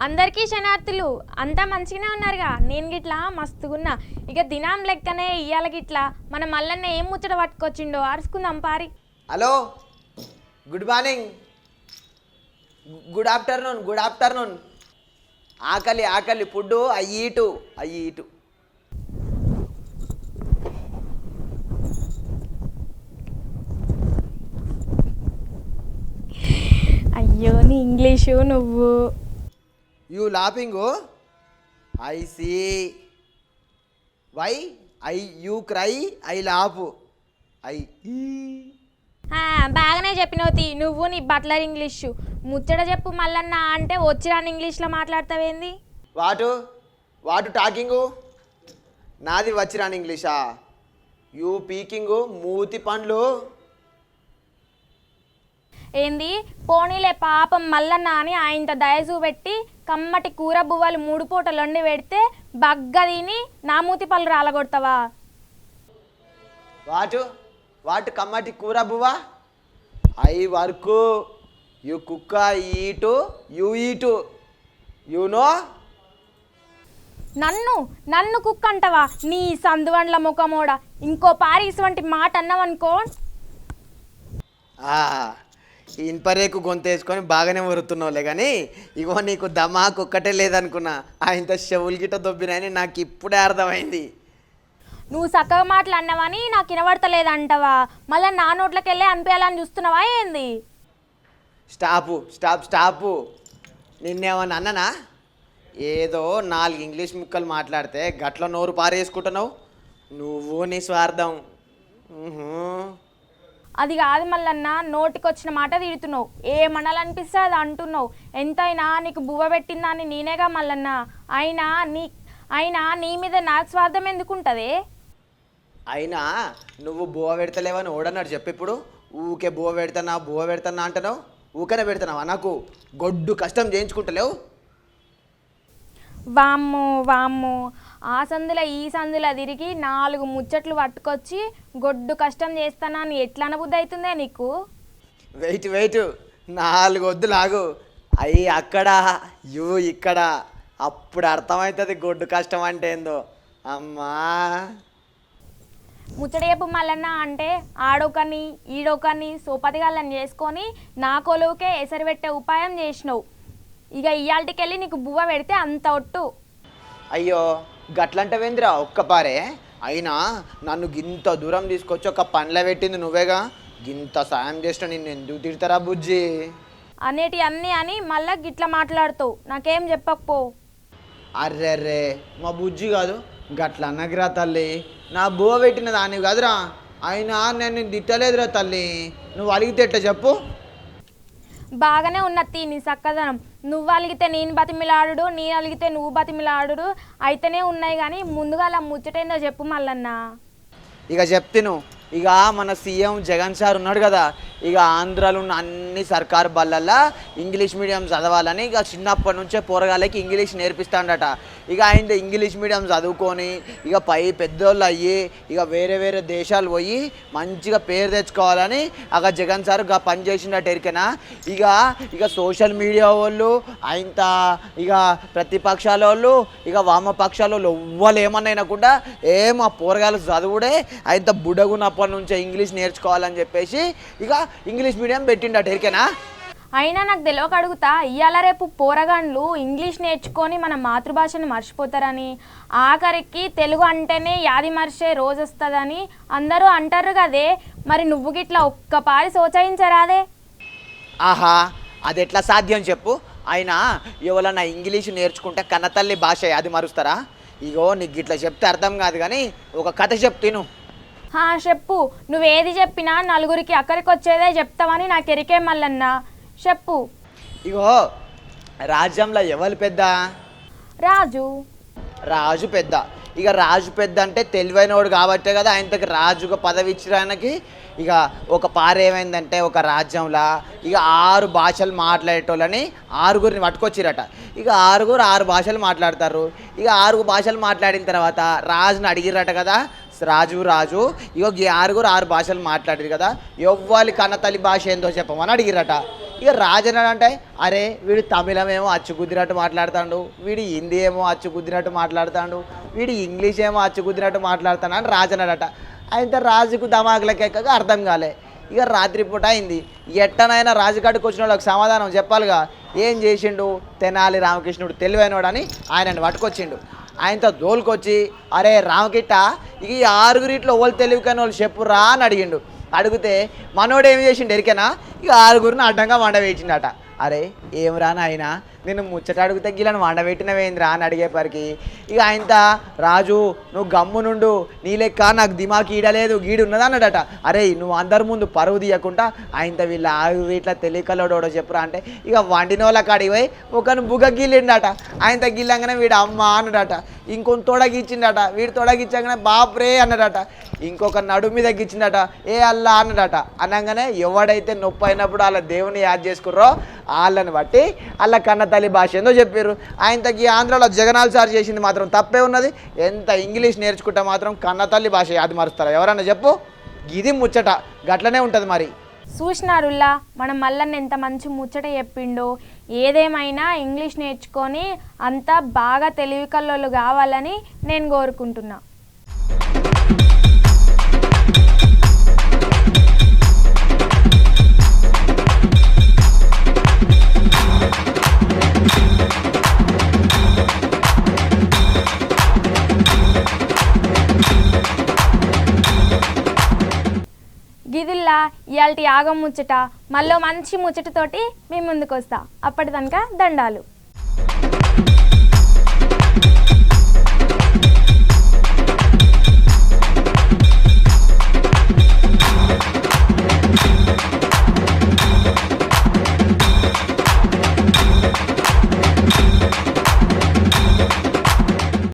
అందరికీ శనార్థులు అంతా మంచిగానే ఉన్నారుగా. నేను గిట్లా మస్తుగున్నా. ఇక దినం లెక్కనే ఇయ్యాల గిట్లా మన మల్లన్న ఏం ముచ్చట పట్టుకొచ్చిండో అరుచుకుందాం పారి. Hello, good morning, good afternoon. ఆకలి ఆకలి ఫుడ్ అయ్యి ఇటు. అయ్యో నీ ఇంగ్లీషు నువ్వు. You laughing, I see, why I you cry, I laugh, I. బాగానే చెప్పినవుతి నువ్వు నీ బట్లర్ ఇంగ్లీషు. ముచ్చట చెప్పు మల్లన్న అంటే వచ్చిరాని ఇంగ్లీష్లో మాట్లాడతావేంది? వాటు టాకింగు నాది వచ్చిరాని ఇంగ్లీషా? యూ పీకింగు మూతి పండ్లు. ఏంది పోనీలే పాపం మల్లన్న అని ఆయనతో దయచూ పెట్టి కమ్మటి కూర బువ్వలు 3 పూటలు వండి పెడితే బగ్గ తిని నా మూతి పళ్ళు రాలగొడతావా? వాటు కమ్మటి కూర బువ్వా? ఐ వర్క్, యూ కుక్క, ఈటు, యూ ఈటు, యూ నో. నన్ను కుక్క అంటావా? నీ సందువండ్ల ముఖమోడ ఇంకో పారీస్ వంటి మాట అన్నావనుకో. ఇన్పరేకు గొంతేసుకొని బాగానే వరుతున్నావులే, కానీ ఇగో నీకు దమాకు ఒక్కటే లేదనుకున్నా. ఆయనతో చెవులు గిట్ట దొబ్బినాయని నాకు ఇప్పుడే అర్థమైంది. నువ్వు చక్కగా మాటలు అన్నావని నాకు వినబడతలేదంటావా? మళ్ళీ నా నోట్లోకి వెళ్ళి అనిపించాలని చూస్తున్నావా ఏంది? స్టాపు. నిన్నేమన్నా అన్ననా? ఏదో 4 ఇంగ్లీష్ ముక్కలు మాట్లాడితే గట్ల నోరు పారేసుకుంటున్నావు నువ్వు, నీ స్వార్థం. అది కాదు మల్లన్న, నోటికొచ్చిన మాట తిడుతున్నావు. ఏమనాలనిపిస్తే అది అంటున్నావు. ఎంతైనా నీకు బువ్వ పెట్టిందని నేనేగా మల్లన్న. అయినా నీ మీద నాకు స్వార్థం ఎందుకుంటుంది? అయినా నువ్వు బువ్వ పెడతలేవని ఓడన్నాడు చెప్పిప్పుడు. ఊకే బువ్వ పెడతానా అంటున్నావు. ఊకనే పెడతానావా? నాకు గొడ్డు కష్టం చేయించుకుంటలేవు. వామ్మో ఆ సందులో ఈ సందులో తిరిగి 4 ముచ్చట్లు పట్టుకొచ్చి గొడ్డు కష్టం చేస్తానని ఎట్లా అనబుద్ధి అవుతుందే నీకు? వెయిట్ 4 వద్దులాగు. అయ్యి అక్కడ, యూ ఇక్కడ, అప్పుడు అర్థమవుతుంది గొడ్డు కష్టం అంటే ఏందో. అమ్మా ముచ్చటేపు మల్లన్న అంటే ఆడోకని ఈడోకని సోపతిగాళ్ళని చేసుకొని నా కొలువుకే ఎసరు పెట్టే ఉపాయం చేసినావు. ఇక ఇయాల్టికెళ్ళి నీకు బువ్వ పెడితే అంత ఒట్టు. అయ్యో గట్లంటవేంద్రా ఒక్కపారే. అయినా నన్ను గింత దూరం తీసుకొచ్చి ఒక పండ్ల పెట్టింది నువ్వేగా. గింత సాయం చేసిన నిన్ను ఎందుకు తిడతారా బుజ్జి? అనేటి అన్నీ అని మళ్ళా గిట్లా మాట్లాడుతావు. నాకేం చెప్పకపో. అర్రెర్రే మా బుజ్జి కాదు, గట్ల అన్నగిరా తల్లి. నా బువ్వ పెట్టిన దాన్ని కాదురా. అయినా నేను తిట్టలేదురా తల్లి. నువ్వు అలిగితే ఎట్లా చెప్పు? బాగానే ఉన్నత్తి నీ చక్కదనం. నువ్వు అలిగితే నేను బతిమిలాడు, నేను అలిగితే నువ్వు బతిమిలాడు అయితేనే ఉన్నాయి. కానీ ముందుగా అలా ముచ్చటేందో చెప్పు మల్లన్న. ఇక చెప్తాను. ఇక మన సీఎం జగన్ సార్ ఉన్నాడు కదా, ఇక ఆంధ్రాలో ఉన్న అన్ని సర్కారు బళ్ళల్లో ఇంగ్లీష్ మీడియం చదవాలని ఇక చిన్నప్పటి నుంచే పోరగాళ్ళకి ఇంగ్లీష్ నేర్పిస్తాడట. ఇక ఆయన ఇంగ్లీష్ మీడియం చదువుకొని ఇక పెద్దోళ్ళు అయ్యి ఇక వేరే దేశాలు పోయి మంచిగా పేరు తెచ్చుకోవాలని అక జగన్ సార్ ఇక పని చేసిండట ఎరికనా. ఇక సోషల్ మీడియా వాళ్ళు ఆయన ఇక ప్రతిపక్షాల వాళ్ళు ఇక వామపక్షాల వాళ్ళు ఎవ్వరు ఏమన్నా అయినకుండా మా పోరగాళ్ళు చదువుడే ఆయన బుడగున్నప్పటి నుంచే ఇంగ్లీష్ నేర్చుకోవాలని చెప్పేసి ఇక ఇంగ్లీష్ మీడియం పెట్టిండట ఎరికేనా. అయినా నాకు తెలియక అడుగుతా, ఇవాళ రేపు పోరగాండ్లు ఇంగ్లీష్ నేర్చుకొని మన మాతృభాషను మర్చిపోతారని, ఆఖరికి తెలుగు అంటేనే యాది మర్చే రోజు వస్తుందని అందరూ అంటారు కదే. మరి నువ్వు గిట్లా ఒక్కపారి సోచయించరాదే? ఆహా, అది ఎట్లా సాధ్యం చెప్పు? అయినా ఎవరన్నా ఇంగ్లీష్ నేర్చుకుంటే కన్నతల్లి భాష యాది మరుస్తారా? ఇగో నీకు గిట్లా చెప్తే అర్థం కాదు, కానీ ఒక కథ చెప్తాను. చెప్పు. నువ్వేది చెప్పినా నలుగురికి అక్కడికి వచ్చేదే చెప్తావని నాకు ఎరికే మల్లన్న. చెప్పు. ఇగో రాజ్యంలో ఎవరు పెద్ద? రాజు పెద్ద. ఇక రాజు పెద్ద అంటే తెలివైనవాడు కాబట్టే కదా ఆయనకి రాజుగా పదవి ఇచ్చిన ఆయనకి. ఇక ఒక ఏమైందంటే ఒక రాజ్యంలో ఇక 6 భాషలు మాట్లాడేటోళ్ళని 6గురిని పట్టుకొచ్చిరట. ఇక 6 భాషలు మాట్లాడతారు. ఇక 6 భాషలు మాట్లాడిన తర్వాత రాజుని అడిగిరట కదా, రాజు ఇగో 6 భాషలు మాట్లాడారు కదా, ఎవ్వాలి కన్నతల్లి భాష ఏందో చెప్పమని అడిగిరట. ఇక రాజన్న అంటే అరే వీడు తమిళమేమో అచ్చుకుద్దినట్టు మాట్లాడుతాడు, వీడు హిందీ ఏమో అచ్చుకుద్దినట్టు మాట్లాడుతాడు, వీడు ఇంగ్లీష్ ఏమో అచ్చుకుద్దినట్టు మాట్లాడుతాడు అని రాజన్నాడట. అయితే రాజుకు దమాకులకెక్కగా అర్థం కాలే. ఇక రాత్రిపూట అయింది. ఎట్టనైనా రాజుకాడికి వచ్చిన వాళ్ళకి సమాధానం చెప్పాలిగా. ఏం చేసిండు తెనాలి రామకృష్ణుడు తెలివైనవాడని ఆయనని పట్టుకొచ్చిండు. ఆయనతో దోలుకొచ్చి అరే రామకిట్ట ఇక ఈ 6గురిట్లో వాళ్ళు తెలివికని వాళ్ళు చెప్పురా అని అడిగిండు. అడిగితే మనోడు ఏం చేసిండు ఎరికేనా, ఇక 6గురిని అడ్డంగా వండవేసిండట. అరే ఏం రా నాయనా నేను ముచ్చట అడిగితే గిలను వండబెట్టినవేంద్రా అని అడిగేపరికి ఇక ఆయనత రాజు నువ్వు గమ్మునుండు, నీ లెక్క నాకు దిమాకి ఈడలేదు గీడు ఉన్నదా అన్నాడట. అరే నువ్వు అందరి ముందు పరువు తీయకుండా ఆయనతో వీళ్ళ ఇట్లా తెలియకలోడోడో చెప్పురా అంటే ఇక వండిన వాళ్ళ కాడికి పోయి ఒకను బుగ గిల్లిండట. ఆయనతో గిల్లంగానే వీడు అమ్మ అన్నాడట. ఇంకొన్ని తొడగిచ్చిండట. వీడు తొడగిచ్చాగానే బాప్రే అన్నాడట. ఇంకొక నడుము మీద గిచ్చిండట. ఏ అల్లా అన్నాడట. అనగానే ఎవడైతే నొప్పి అయినప్పుడు వాళ్ళ దేవుని యాద్ చేసుకుర్రో వాళ్ళని బట్టి వాళ్ళ కన్న తల్లి భాష ఏందో చెప్పారు. ఆయనకి ఆంధ్రాలో జగనాల్ సార్ చేసింది మాత్రం తప్పే ఉన్నది. ఎంత ఇంగ్లీష్ నేర్చుకుంటే మాత్రం కన్న తల్లి భాష యాది మారుస్తారా ఎవరన్నా చెప్పు. ఇది ముచ్చట గట్లనే ఉంటుంది మరి. చూసినారుల్లా మనం మల్లన్న ఎంత మంచి ముచ్చట చెప్పిండో. ఏదేమైనా ఇంగ్లీష్ నేర్చుకొని అంతా బాగా తెలివి కల్లోళ్ళు కావాలని నేను కోరుకుంటున్నా. గిదిల్లా ఇయాల్టి ఆగం ముచ్చట. మళ్ళీ మంచి ముచ్చటతోటి మీ ముందుకు వస్తా. అప్పటిదాకా దండాలు.